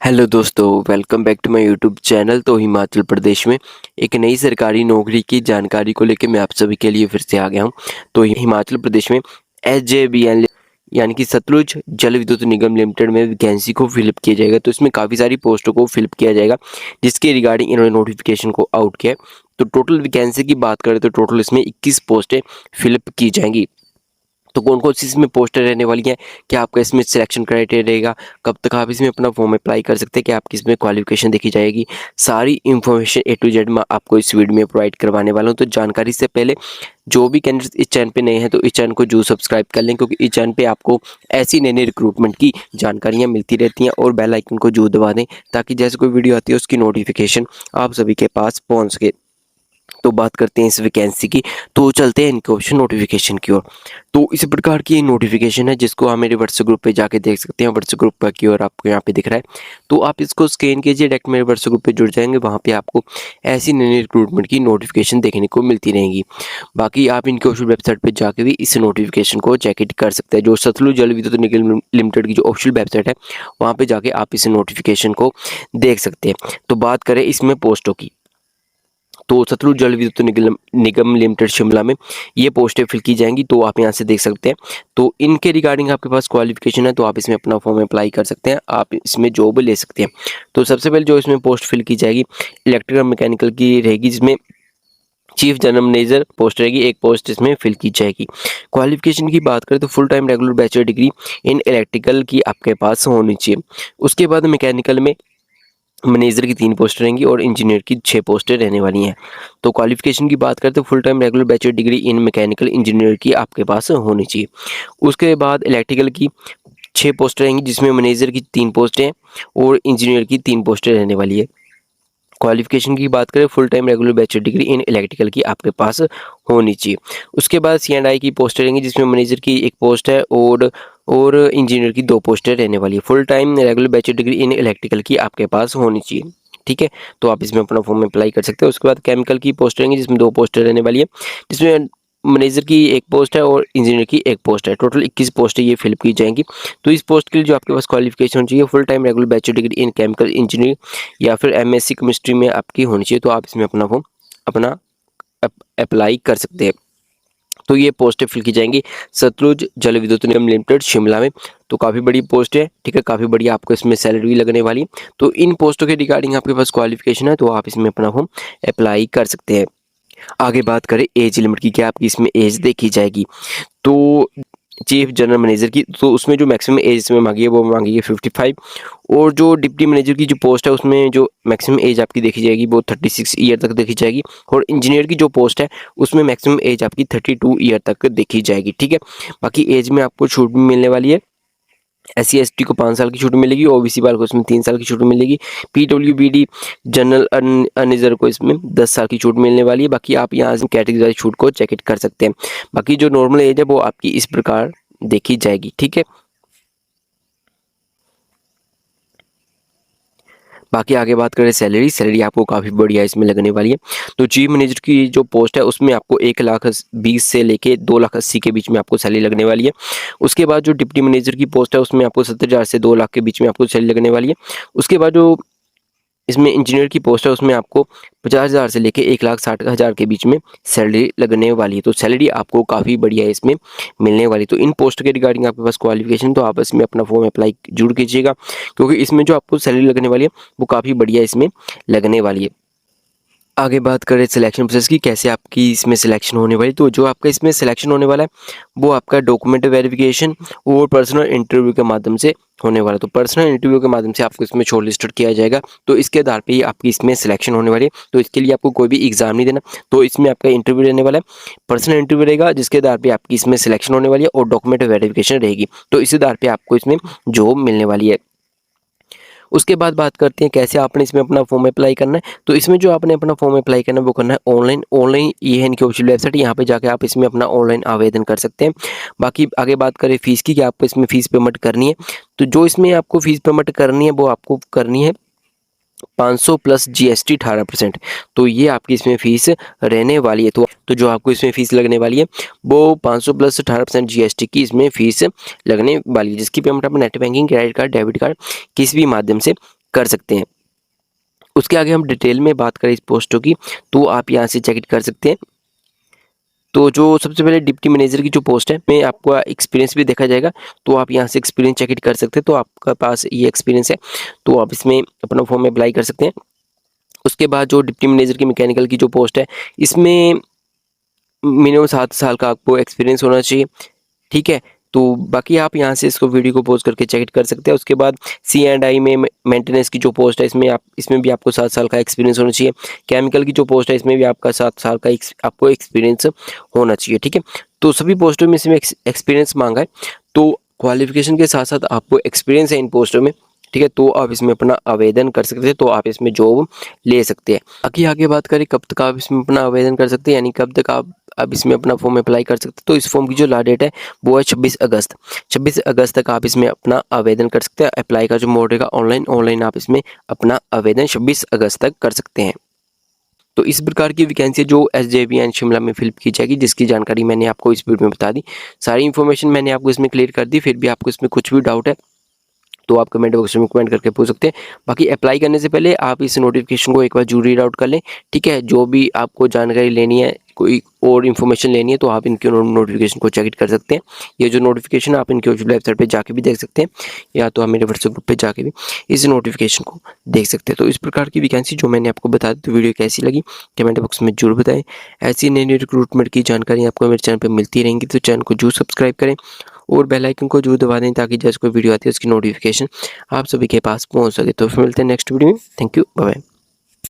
Hello दोस्तों, welcome back to my YouTube channel. तो हिमाचल प्रदेश में एक नई सरकारी नौकरी की जानकारी को लेकर मैं आप सभी के लिए फिर से आ गया हूं। तो हिमाचल प्रदेश में SJVN यानी कि सतलुज जल विद्युत निगम लिमिटेड में वैकेंसी को फिलअप किया जाएगा। तो इसमें काफ़ी सारी पोस्टों को फिलअप किया जाएगा, जिसके रिगार्डिंग इन्होंने नोटिफिकेशन को आउट किया है। तो टोटल वैकेंसी की बात करें तो टोटल इसमें 21 पोस्टें फिलअप की जाएंगी। तो कौन कौन सी इसमें पोस्टर रहने वाली हैं, क्या आपका इसमें सिलेक्शन क्राइटेरिया रहेगा, कब तक आप इसमें अपना फॉर्म अप्लाई कर सकते हैं, क्या आपकी इसमें क्वालिफिकेशन देखी जाएगी, सारी इन्फॉर्मेशन A to Z मैं आपको इस वीडियो में प्रोवाइड करवाने वाला हूं। तो जानकारी से पहले जो भी कैंडिडेट इस चैनल पे नए हैं तो इस चैनल को जरूर सब्सक्राइब कर लें, क्योंकि इस चैनल पे आपको ऐसी नई नई रिक्रूटमेंट की जानकारियाँ मिलती रहती हैं। और बेल आइकन को जरूर दबा दें ताकि जैसे कोई वीडियो आती है उसकी नोटिफिकेशन आप सभी के पास पहुँच सके। तो बात करते हैं इस वैकेंसी की, तो चलते हैं इनक्यूबेशन नोटिफिकेशन की ओर। तो इस प्रकार की नोटिफिकेशन है जिसको आप मेरे व्हाट्सएप ग्रुप पे जाके देख सकते हैं। व्हाट्सएप ग्रुप पर की ओर आपको यहाँ पे दिख रहा है, तो आप इसको स्कैन कीजिए, डायरेक्ट मेरे व्हाट्सएप ग्रुप पे जुड़ जाएंगे। वहाँ पे आपको ऐसी नई नई रिक्रूटमेंट की नोटिफिकेशन देखने को मिलती रहेंगी। बाकी आप इनके ऑफिशियल वेबसाइट पर जाके भी इस नोटिफिकेशन को चेक इट कर सकते हैं। जो सतलुज जल विद्युत निगम लिमिटेड की जो ऑफिशियल वेबसाइट है, वहाँ पे जाके आप इस नोटिफिकेशन को देख सकते हैं। तो बात करें इसमें पोस्टों की, तो सतलुज जल विद्युत निगम लिमिटेड शिमला में ये पोस्टें फिल की जाएंगी। तो आप यहाँ से देख सकते हैं। तो इनके रिगार्डिंग आपके पास क्वालिफिकेशन है तो आप इसमें अपना फॉर्म अप्लाई कर सकते हैं, आप इसमें जॉब ले सकते हैं। तो सबसे पहले जो इसमें पोस्ट फिल की जाएगी इलेक्ट्रिकल मैकेनिकल की रहेगी, जिसमें चीफ जनरल मैनेजर पोस्ट रहेगी, एक पोस्ट इसमें फिल की जाएगी। क्वालिफिकेशन की बात करें तो full time regular bachelor degree in electrical की आपके पास होनी चाहिए। उसके बाद मैकेनिकल में मैनेजर की 3 पोस्टें रहेंगी और इंजीनियर की 6 पोस्टें रहने वाली हैं। तो क्वालिफिकेशन की बात करें तो full time regular bachelor degree in mechanical engineer की आपके पास होनी चाहिए। उसके बाद इलेक्ट्रिकल की 6 पोस्टें रहेंगी, जिसमें मैनेजर की 3 पोस्टें और इंजीनियर की 3 पोस्टें रहने वाली है। क्वालिफिकेशन की बात करें full time regular bachelor degree in electrical की आपके पास होनी चाहिए। उसके बाद C&I की पोस्टें रहेंगी, जिसमें मैनेजर की 1 पोस्ट है और इंजीनियर की 2 पोस्टें रहने वाली है। Full time regular bachelor degree in electrical की आपके पास होनी चाहिए। ठीक है, तो आप इसमें अपना फॉर्म अप्लाई कर सकते हैं। उसके बाद केमिकल की पोस्ट रहेंगी, जिसमें 2 पोस्टें रहने वाली है, जिसमें मैनेजर की 1 पोस्ट है और इंजीनियर की 1 पोस्ट है। टोटल 21 पोस्टें ये फिल की जाएंगी। तो इस पोस्ट के लिए जो आपके पास क्वालिफिकेशन होनी चाहिए full time regular bachelor degree in chemical engineering या फिर MSc केमिस्ट्री में आपकी होनी चाहिए। तो आप इसमें अपना फॉर्म अपना अप्लाई कर सकते हैं। तो ये पोस्टें फिल की जाएंगी सतलुज जल विद्युत निगम लिमिटेड शिमला में। तो काफ़ी बड़ी पोस्ट है, ठीक है, काफ़ी बड़ी आपको इसमें सैलरी भी लगने वाली है। तो इन पोस्टों के रिगार्डिंग आपके पास क्वालिफिकेशन है तो आप इसमें अपना फॉर्म अप्लाई कर सकते हैं। आगे बात करें एज लिमिट की, क्या आपकी इसमें एज देखी जाएगी। तो चीफ जनरल मैनेजर की तो उसमें जो मैक्सिमम एज इसमें मांगी है वो मांगी है 55। और जो डिप्टी मैनेजर की जो पोस्ट है उसमें जो मैक्सिमम एज आपकी देखी जाएगी वो 36 ईयर तक देखी जाएगी। और इंजीनियर की जो पोस्ट है उसमें मैक्सिमम एज आपकी 32 ईयर तक देखी जाएगी। ठीक है, बाकी एज में आपको छूट भी मिलने वाली है। SC ST को 5 साल की छूट मिलेगी, OBC वाले को इसमें 3 साल की छूट मिलेगी, PWBD जनरल अनरिजर्व को इसमें 10 साल की छूट मिलने वाली है। बाकी आप यहाँ से कैटेगरी वाइज छूट को चेक इट कर सकते हैं। बाकी जो नॉर्मल एज है वो आपकी इस प्रकार देखी जाएगी। ठीक है, बाकी आगे बात करें सैलरी आपको काफ़ी बढ़िया इसमें लगने वाली है। तो चीफ मैनेजर की जो पोस्ट है उसमें आपको 1,20,000 से लेके 2,80,000 के बीच में आपको सैलरी लगने वाली है। उसके बाद जो डिप्टी मैनेजर की पोस्ट है उसमें आपको 70,000 से 2 लाख के बीच में आपको सैलरी लगने वाली है। उसके बाद जो इसमें इंजीनियर की पोस्ट है उसमें आपको 50,000 से लेके 1,60,000 के बीच में सैलरी लगने वाली है। तो सैलरी आपको काफ़ी बढ़िया इसमें मिलने वाली। तो इन पोस्ट के रिगार्डिंग आपके पास क्वालिफिकेशन तो आप इसमें अपना फॉर्म अप्लाई जरूर कीजिएगा, क्योंकि इसमें जो आपको सैलरी लगने वाली है वो काफ़ी बढ़िया इसमें लगने वाली है। आगे बात करें सिलेक्शन प्रोसेस की, कैसे आपकी इसमें सिलेक्शन होने वाली। तो जो आपका इसमें सिलेक्शन होने वाला है वो आपका डॉक्यूमेंट वेरिफिकेशन और पर्सनल इंटरव्यू के माध्यम से होने वाला है। तो पर्सनल इंटरव्यू के माध्यम से आपको इसमें शॉर्टलिस्टेड किया जाएगा। तो इसके आधार पे ही आपकी इसमें सिलेक्शन होने वाली है। तो इसके लिए आपको कोई भी एग्जाम नहीं देना, तो इसमें आपका इंटरव्यू रहने वाला है, पर्सनल इंटरव्यू रहेगा जिसके आधार पे आपकी इसमें सिलेक्शन होने वाली है और डॉक्यूमेंट वेरिफिकेशन रहेगी। तो इस आधार पे आपको इसमें जॉब मिलने वाली है। उसके बाद बात करते हैं कैसे आपने इसमें अपना फॉर्म अप्लाई करना है। तो इसमें जो आपने अपना फॉर्म अप्लाई करना है वो करना है ऑनलाइन ये है इनकी ऑफिशियल वेबसाइट, यहाँ पे जाके आप इसमें अपना ऑनलाइन आवेदन कर सकते हैं। बाकी आगे बात करें फीस की, कि आपको इसमें फीस पेमेंट करनी है। तो जो इसमें आपको फीस पेमेंट करनी है वो आपको करनी है 500 प्लस GST 18%। तो ये आपकी इसमें फीस रहने वाली है। तो जो आपको इसमें फीस लगने वाली है वो 500 प्लस 18% GST की इसमें फीस लगने वाली है, जिसकी पेमेंट आप net banking, credit card, debit card किसी भी माध्यम से कर सकते हैं। उसके आगे हम डिटेल में बात करें इस पोस्टों की, तो आप यहाँ से चेक कर सकते हैं। तो जो सबसे पहले डिप्टी मैनेजर की जो पोस्ट है में आपका एक्सपीरियंस भी देखा जाएगा, तो आप यहाँ से एक्सपीरियंस चेक कर सकते हैं। तो आपका पास ये एक्सपीरियंस है तो आप इसमें अपना फॉर्म अप्लाई कर सकते हैं। उसके बाद जो डिप्टी मैनेजर की मैकेनिकल की जो पोस्ट है, इसमें मिनिमम 7 साल का आपको एक्सपीरियंस होना चाहिए, ठीक है। तो बाकी आप यहाँ से इसको वीडियो को पॉज करके चेक कर सकते हैं। उसके बाद C&I में मेंटेनेंस की जो पोस्ट है, इसमें भी आपको 7 साल का एक्सपीरियंस होना चाहिए। केमिकल की जो पोस्ट है, इसमें भी आपका 7 साल का आपको एक्सपीरियंस होना चाहिए, ठीक है। तो सभी पोस्टों में इसमें एक्सपीरियंस मांगा है, तो क्वालिफिकेशन के साथ साथ आपको एक्सपीरियंस है इन पोस्टों में, ठीक है। तो आप इसमें अपना आवेदन कर सकते हैं, तो आप इसमें जॉब ले सकते हैं। बाकी आगे बात करें कब तक आप इसमें अपना आवेदन कर सकते हैं, यानी कब तक आप इसमें अपना फॉर्म अप्लाई कर सकते हैं। तो इस फॉर्म की जो लास्ट डेट है वो है 26 अगस्त। 26 अगस्त तक आप इसमें अपना आवेदन कर सकते हैं। अप्लाई का जो मोड रहेगा ऑनलाइन आप इसमें अपना आवेदन 26 अगस्त तक कर सकते हैं। तो इस प्रकार की वैकेंसी जो SJVN शिमला में फिल की जाएगी, जिसकी जानकारी मैंने आपको इस वीडियो में बता दी। सारी इन्फॉर्मेशन मैंने आपको इसमें क्लियर कर दी। फिर भी आपको इसमें कुछ भी डाउट है तो आप कमेंट बॉक्स में कमेंट करके पूछ सकते हैं। बाकी अप्लाई करने से पहले आप इस नोटिफिकेशन को एक बार जरूर रीड आउट कर लें, ठीक है। जो भी आपको जानकारी लेनी है, कोई और इन्फॉर्मेशन लेनी है, तो आप इनके नोटिफिकेशन को चेक कर सकते हैं। ये जो नोटिफिकेशन आप इनके वेबसाइट पे जाके भी देख सकते हैं, या तो आप मेरे व्हाट्सएप ग्रुप पे जाके भी इस नोटिफिकेशन को देख सकते हैं। तो इस प्रकार की वैकेंसी जो मैंने आपको बता दी, तो वीडियो कैसी लगी कमेंट बॉक्स में जरूर बताएं। ऐसी नई नई रिक्रूटमेंट की जानकारी आपको मेरे चैनल पर मिलती रहेंगी, तो चैनल को जरूर सब्सक्राइब करें और बेल आइकन को जरूर दबा दें, ताकि जैसे कोई वीडियो आती है उसकी नोटिफिकेशन आप सभी के पास पहुंच सके। तो फिर मिलते हैं नेक्स्ट वीडियो में। Thank you, bye bye.